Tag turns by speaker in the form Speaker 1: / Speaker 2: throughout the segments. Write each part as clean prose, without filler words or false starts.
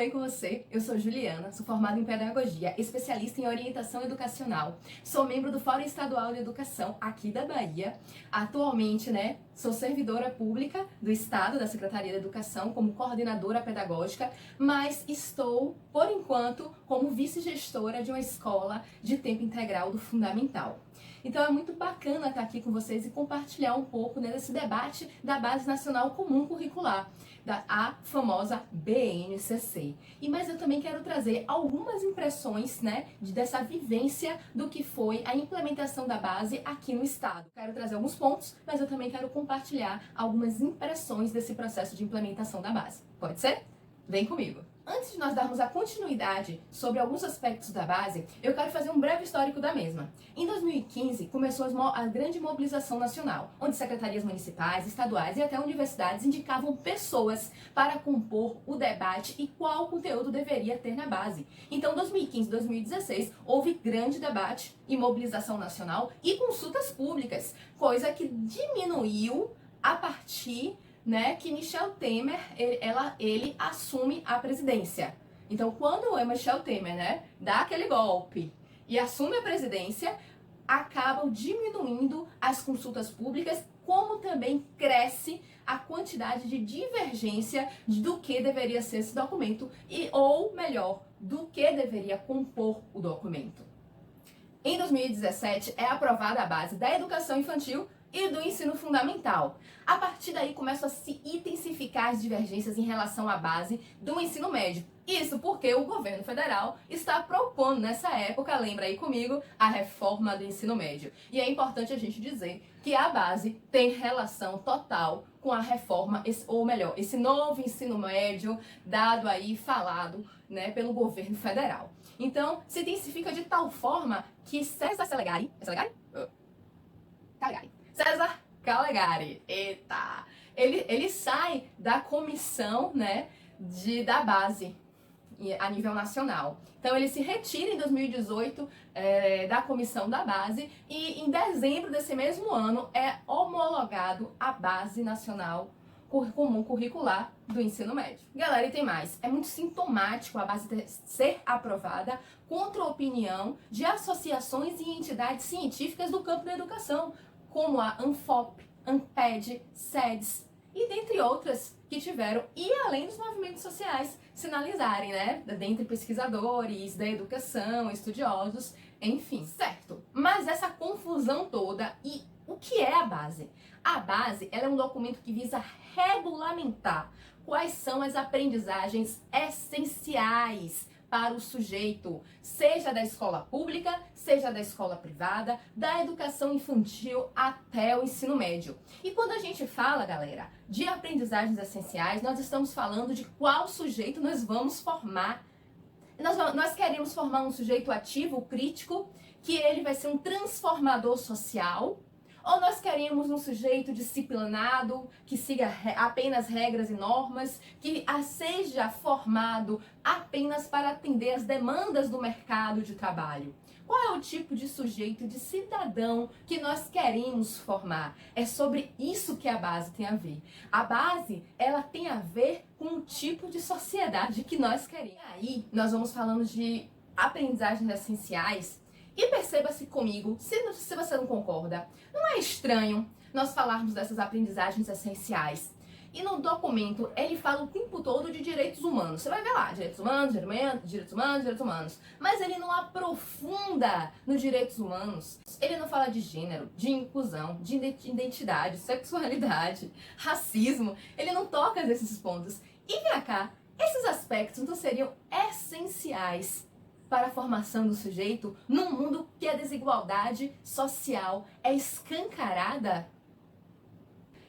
Speaker 1: bem com você? Eu sou Juliana, sou formada em Pedagogia, especialista em Orientação Educacional. Sou membro do Fórum Estadual de Educação aqui da Bahia. Atualmente, sou servidora pública do Estado, da Secretaria de Educação, como coordenadora pedagógica, mas estou, por enquanto, como vice-gestora de uma escola de tempo integral do Fundamental. Então é muito bacana estar aqui com vocês e compartilhar um pouco desse debate da Base Nacional Comum Curricular, a famosa BNCC. Mas eu também quero trazer algumas impressões dessa vivência do que foi a implementação da base aqui no estado. Quero trazer alguns pontos, mas eu também quero compartilhar algumas impressões desse processo de implementação da base. Pode ser? Vem comigo! Antes de nós darmos a continuidade sobre alguns aspectos da base, eu quero fazer um breve histórico da mesma. Em 2015, começou a grande mobilização nacional, onde secretarias municipais, estaduais e até universidades indicavam pessoas para compor o debate e qual conteúdo deveria ter na base. Então, 2015 e 2016, houve grande debate e mobilização nacional e consultas públicas, coisa que diminuiu a partir que Michel Temer, ele assume a presidência. Então, quando o Michel Temer, dá aquele golpe e assume a presidência, acabam diminuindo as consultas públicas, como também cresce a quantidade de divergência do que deveria ser esse documento, ou melhor, do que deveria compor o documento. Em 2017, é aprovada a base da educação infantil e do ensino fundamental. A partir daí começam a se intensificar as divergências em relação à base do ensino médio. Isso porque o governo federal está propondo nessa época, lembra aí comigo, a reforma do ensino médio. E é importante a gente dizer que a base tem relação total com a reforma, ou melhor, esse novo ensino médio dado aí, falado, pelo governo federal. Então, se intensifica de tal forma que César Calegari, ele sai da comissão, da base a nível nacional. Então ele se retira em 2018 da comissão da base e em dezembro desse mesmo ano é homologado a Base Nacional Comum Curricular do ensino médio. Galera, e tem mais. É muito sintomático a base ser aprovada contra a opinião de associações e entidades científicas do campo da educação, como a ANFOP, ANPED, SEDES e dentre outras que tiveram, e além dos movimentos sociais sinalizarem, dentre pesquisadores da educação, estudiosos, enfim, certo? Mas essa confusão toda, e o que é a base? A base, ela é um documento que visa regulamentar quais são as aprendizagens essenciais para o sujeito, seja da escola pública, seja da escola privada, da educação infantil até o ensino médio. E quando a gente fala, galera, de aprendizagens essenciais, nós estamos falando de qual sujeito nós vamos formar. Nós queremos formar um sujeito ativo, crítico, que ele vai ser um transformador social, ou nós queremos um sujeito disciplinado, que siga apenas regras e normas, que seja formado apenas para atender as demandas do mercado de trabalho? Qual é o tipo de sujeito, de cidadão que nós queremos formar? É sobre isso que a base tem a ver. A base, ela tem a ver com o tipo de sociedade que nós queremos. E aí, nós vamos falando de aprendizagens essenciais. E perceba-se comigo, se você não concorda, não é estranho nós falarmos dessas aprendizagens essenciais. E no documento, ele fala o tempo todo de direitos humanos. Você vai ver lá, direitos humanos, direitos humanos, direitos humanos. Mas ele não aprofunda nos direitos humanos. Ele não fala de gênero, de inclusão, de identidade, sexualidade, racismo. Ele não toca nesses pontos. E vem cá, esses aspectos não seriam essenciais para a formação do sujeito num mundo que a desigualdade social é escancarada?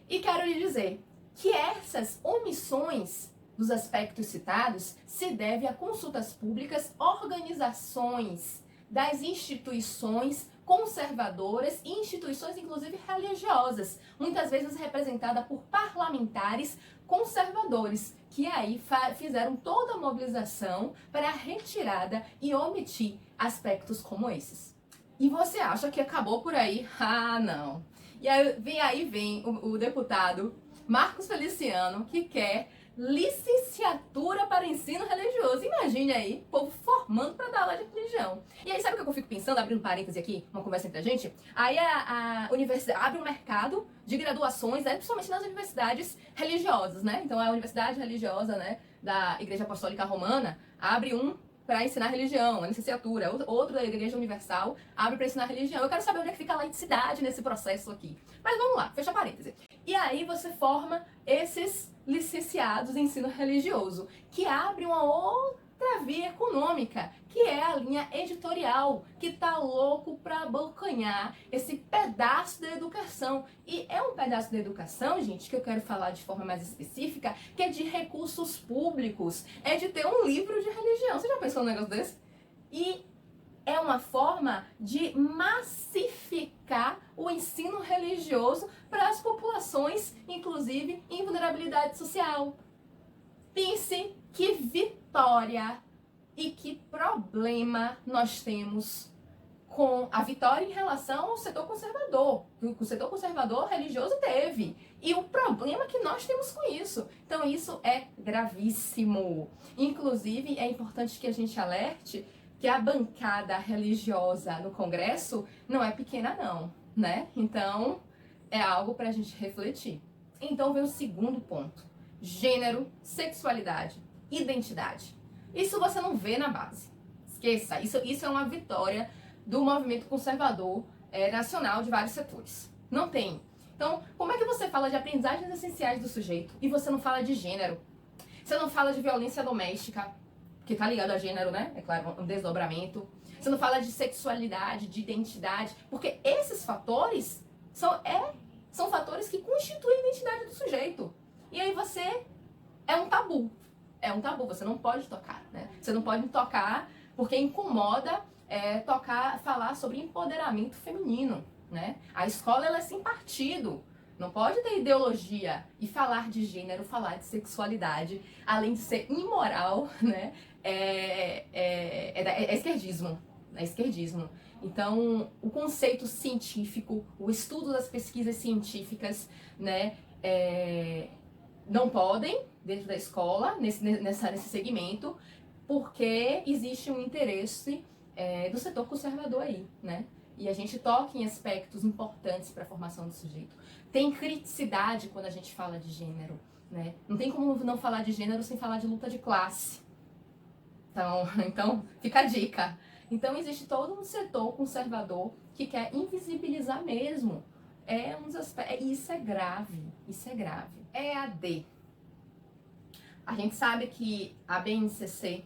Speaker 1: E quero lhe dizer que essas omissões dos aspectos citados se devem a consultas públicas, organizações das instituições conservadoras e instituições, inclusive religiosas, muitas vezes representada por parlamentares conservadores, que aí fizeram toda a mobilização para a retirada e omitir aspectos como esses. E você acha que acabou por aí? Ah, não! E aí vem o deputado Marcos Feliciano, que quer licenciatura para ensino religioso. Imagine aí, povo formando para dar aula de religião. E aí, sabe o que eu fico pensando, abrindo parêntese aqui, uma conversa entre a gente? Aí a universidade abre um mercado de graduações, né, principalmente nas universidades religiosas, né? Então a universidade religiosa, né, da Igreja Apostólica Romana abre um para ensinar religião, a licenciatura. Outro da Igreja Universal abre para ensinar religião. Eu quero saber onde é que fica a laicidade nesse processo aqui. Mas vamos lá, fecha parêntese. E aí você forma esses licenciados em ensino religioso, que abre uma outra via econômica, que é a linha editorial, que tá louco para abocanhar esse pedaço da educação. E é um pedaço da educação, gente, que eu quero falar de forma mais específica, que é de recursos públicos, é de ter um livro de religião. Você já pensou num negócio desse? E é uma forma de massificar o ensino religioso para as populações, inclusive em vulnerabilidade social. Pense que vitória e que problema nós temos com a vitória em relação ao setor conservador. O setor conservador religioso teve. E o problema que nós temos com isso. Então isso é gravíssimo. Inclusive, é importante que a gente alerte que a bancada religiosa no Congresso não é pequena não, né? Então, é algo para a gente refletir. Então vem o segundo ponto. Gênero, sexualidade, identidade. Isso você não vê na base. Esqueça, isso é uma vitória do movimento conservador nacional de vários setores. Não tem. Então, como é que você fala de aprendizagens essenciais do sujeito e você não fala de gênero? Você não fala de violência doméstica, que tá ligado a gênero, né? É claro, um desdobramento. Você não fala de sexualidade, de identidade, porque esses fatores são fatores que constituem a identidade do sujeito. E aí você é um tabu. É um tabu, você não pode tocar, né? Você não pode tocar porque incomoda falar sobre empoderamento feminino, né? A escola, ela é sem partido. Não pode ter ideologia e falar de gênero, falar de sexualidade, além de ser imoral, né? É esquerdismo. É esquerdismo. Então, o conceito científico, o estudo das pesquisas científicas, né? Não podem, dentro da escola, nesse segmento, porque existe um interesse do setor conservador aí, né? E a gente toca em aspectos importantes para a formação do sujeito. Tem criticidade quando a gente fala de gênero, né? Não tem como não falar de gênero sem falar de luta de classe. Então fica a dica. Então existe todo um setor conservador que quer invisibilizar mesmo. Isso é grave, isso é grave. EAD. A gente sabe que a BNCC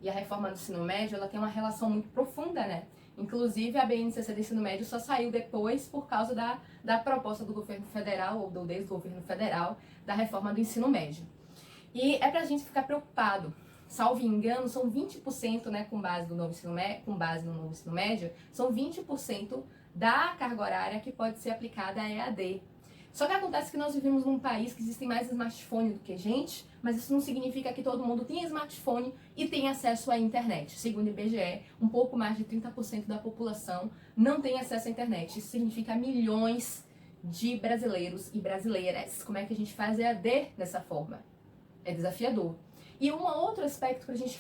Speaker 1: e a reforma do ensino médio, ela tem uma relação muito profunda, né? Inclusive, a BNCC do ensino médio só saiu depois por causa da proposta do governo federal, ou do desgoverno federal, da reforma do ensino médio. E é pra gente ficar preocupado. Salvo engano, são 20%, né, com base no novo ensino médio, são 20% da carga horária que pode ser aplicada a EAD. Só que acontece que nós vivemos num país que existem mais smartphones do que gente, mas isso não significa que todo mundo tem smartphone e tem acesso à internet. Segundo o IBGE, um pouco mais de 30% da população não tem acesso à internet. Isso significa milhões de brasileiros e brasileiras. Como é que a gente faz EAD dessa forma? É desafiador. E um outro aspecto para a gente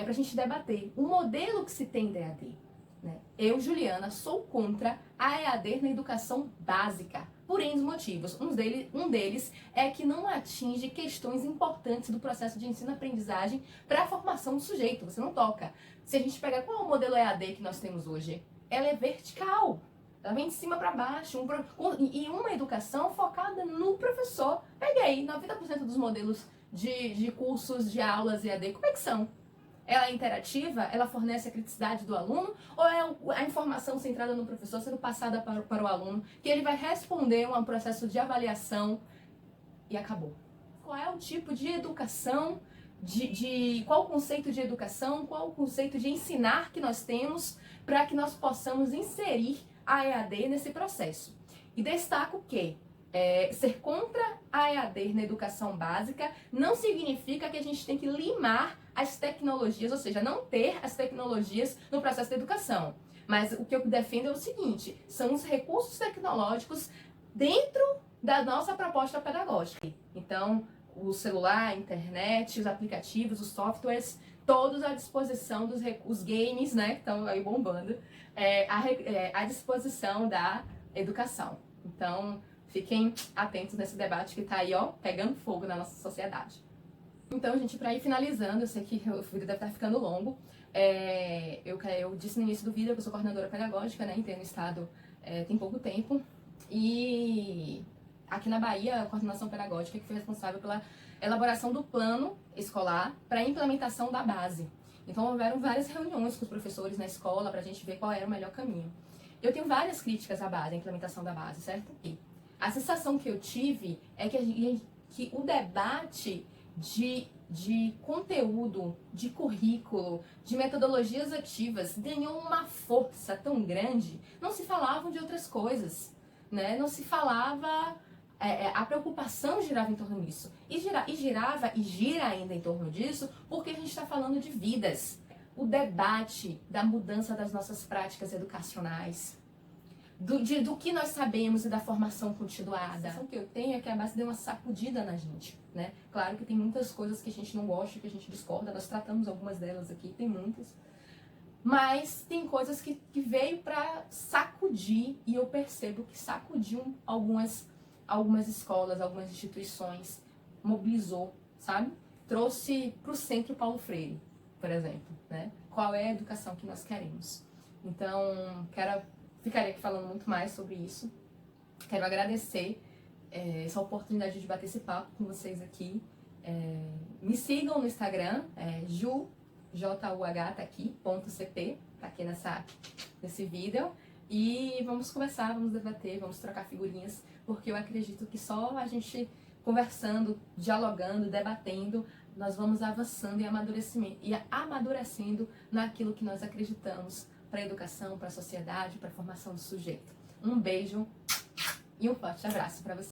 Speaker 1: pra gente debater, o modelo que se tem de EAD. Né? Eu, Juliana, sou contra a EAD na educação básica, por N motivos. Um deles é que não atinge questões importantes do processo de ensino-aprendizagem para a formação do sujeito. Você não toca. Se a gente pegar qual é o modelo EAD que nós temos hoje, ela é vertical. Ela vem de cima para baixo. E uma educação focada no professor. Pegue aí, 90% dos modelos de cursos, de aulas EAD, como é que são? Ela é interativa? Ela fornece a criticidade do aluno? Ou é a informação centrada no professor sendo passada para o aluno, que ele vai responder a um processo de avaliação e acabou? Qual é o tipo de educação, qual o conceito de educação, qual o conceito de ensinar que nós temos para que nós possamos inserir a EAD nesse processo? E destaco que ser contra a EAD na educação básica não significa que a gente tem que limar as tecnologias, ou seja, não ter as tecnologias no processo de educação. Mas o que eu defendo é o seguinte, são os recursos tecnológicos dentro da nossa proposta pedagógica. Então, o celular, a internet, os aplicativos, os softwares, todos à disposição os games, né, que estão aí bombando, à disposição da educação. Então, fiquem atentos nesse debate que está aí, ó, pegando fogo na nossa sociedade. Então, gente, para ir finalizando, eu sei que o vídeo deve estar ficando longo. Eu disse no início do vídeo que eu sou coordenadora pedagógica, né, entrei no estado tem pouco tempo. E aqui na Bahia, a coordenação pedagógica que foi responsável pela elaboração do plano escolar para a implementação da base. Então, houveram várias reuniões com os professores na escola para a gente ver qual era o melhor caminho. Eu tenho várias críticas à base, à implementação da base, certo? E a sensação que eu tive é que o debate de conteúdo, de currículo, de metodologias ativas ganhou uma força tão grande, não se falavam de outras coisas, né? Não se falava, a preocupação girava em torno disso, e girava e gira ainda em torno disso, porque a gente está falando de vidas. O debate da mudança das nossas práticas educacionais, do que nós sabemos e da formação continuada. A sensação que eu tenho é que a base deu uma sacudida na gente, né? Claro que tem muitas coisas que a gente não gosta, que a gente discorda, nós tratamos algumas delas aqui, tem muitas. Mas tem coisas que veio para sacudir, e eu percebo que sacudiu algumas escolas, algumas instituições, mobilizou, sabe? Trouxe para o centro Paulo Freire, por exemplo, né? Qual é a educação que nós queremos? Então, ficaria aqui falando muito mais sobre isso. Quero agradecer essa oportunidade de bater esse papo com vocês aqui. Me sigam no Instagram, JUH tá aqui, .cp, tá aqui nesse vídeo. E vamos conversar, vamos debater, vamos trocar figurinhas, porque eu acredito que só a gente conversando, dialogando, debatendo, nós vamos avançando e amadurecendo naquilo que nós acreditamos para a educação, para a sociedade, para a formação do sujeito. Um beijo e um forte abraço para você.